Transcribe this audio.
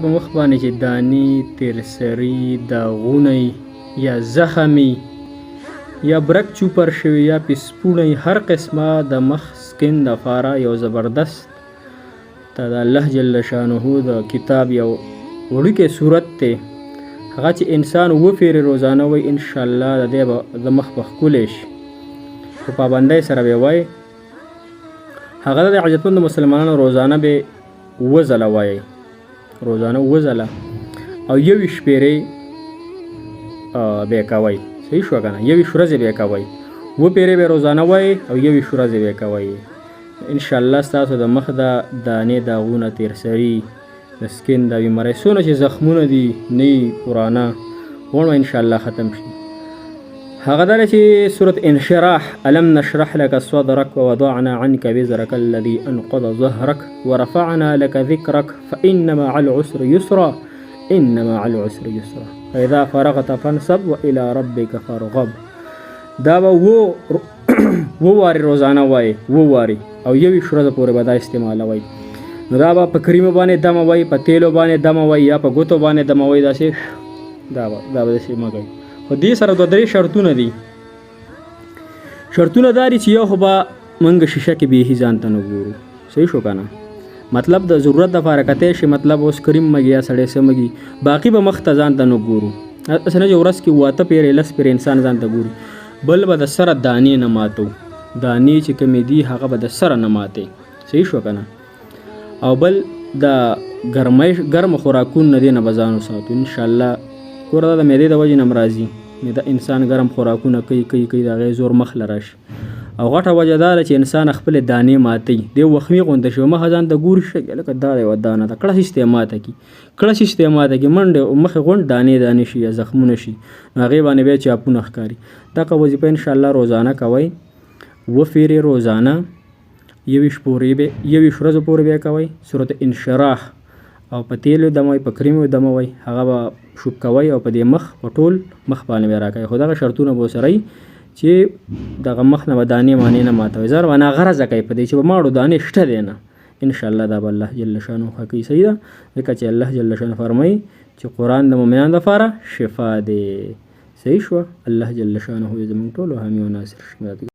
په مخ باندې چې دانې تیرسري داغونه یا زخمي یا برک چوپر شوي یا پیسپوڼه هر قسمه د مخ سکن دپاره یو زبردست د الله جل شانه د کتاب یو وړوکی صورت دی هغه چې انسان وفیرې روزانه وایي انشاءالله د دې به د مخ به ښکلی شي په پابندۍ سره به وایي هغه د عجتمندو مسلمانانو روزانه به 7 ځله وایي روزانه 7 ځله او 21 شپېرې به یې کوئ صحیح شوه که نه 21 ورځې به یې کوئ 7 پېرې به روزانه وایي او 21 ورځې به یې کوئ انشاءالله ستاسو د مخ د دانې داغونه تیرسري د سکن د بیمارۍ څونه چې زخمونه دي نوي پرانه غوڼه انشاءالله ختم شي هغه دا چې سورة انشراح الم نشرح لك صدرك ووضعنا عنك وزرك الذي انقض ظهرك ورفعنا لك ذكرك فإن مع العسر يسرا إن مع العسر يسرا فإذا فرغت فانصب وإلى ربك فارغب دا به ووارې روزانه وایي ووارې او 21 ورځې پورې به دا استعمالوئ نو دا به په کریمو باندې دموئ په تیلو باندې دموئ یا په ګوتو باندې دموئ داسې دا به داسې مه کوئ خو دې سره 2-3 شرطونه دي شرطونه دا دي چې یو خو به موږ شیشه کې بیخي ځان ته نه ګورو صحیح شو که نه مطلب د ضرورت دپاره کتی شي مطلب اوس کریم مږي یا سړی څه مږي باقي به مخ ته ځان ته نه ګورو داسې نه چې ورځ کې 8 پېرې 10 پېرې انسان ځان ته ګوري بل به د سره دانې نه ماتو دانې چې کومې دي هغه به د سره نه ماتې صحیح شو که نه او بل د ګرمو خوراکونو نه دې نه به ځان وساتو انشاءالله ګوره دا د معدې د وجې نه هم راځي معده انسان ګرم خوراکونه کوي د هغې زور مخ له راشي او غټه وجه دا ده چې انسان خپلې دانې ماتوي دی وخمي غونده شي مخه ځان ته ګوري شي لکه دا یوه دانه ده کړه شي ماته کړي کړه شي ماته کړي منډې مخې غونډ دانې شي یا زخمونه شي نو هغې باندې بیا چاپونه ښکاري دغه وظیفه انشاءالله روزانه کوئ 7 پېرې روزانه 21 ورځو پورې به یې کوئ صورت انشراح او په تیلو دموئ په کریمو دموئ هغه به شوب کوئ او په دې مخ په ټول مخ باندې به راکوئ خو دغه شرطونه به ورسره چې دغه مخ نه به دانې مانې نه ماتوئ زر به ناغرضه کوئ په دې چې به ماړو دانې شته دی نه انشاءالله دا به الله جل شانه ښه کوي صحیح ده ځکه چې الله جل شانه فرمایي چې قرآن د مؤمنانو لپاره شفا دی صحیح شوه الله جل شانه زموږ ټولو حامي و ناصر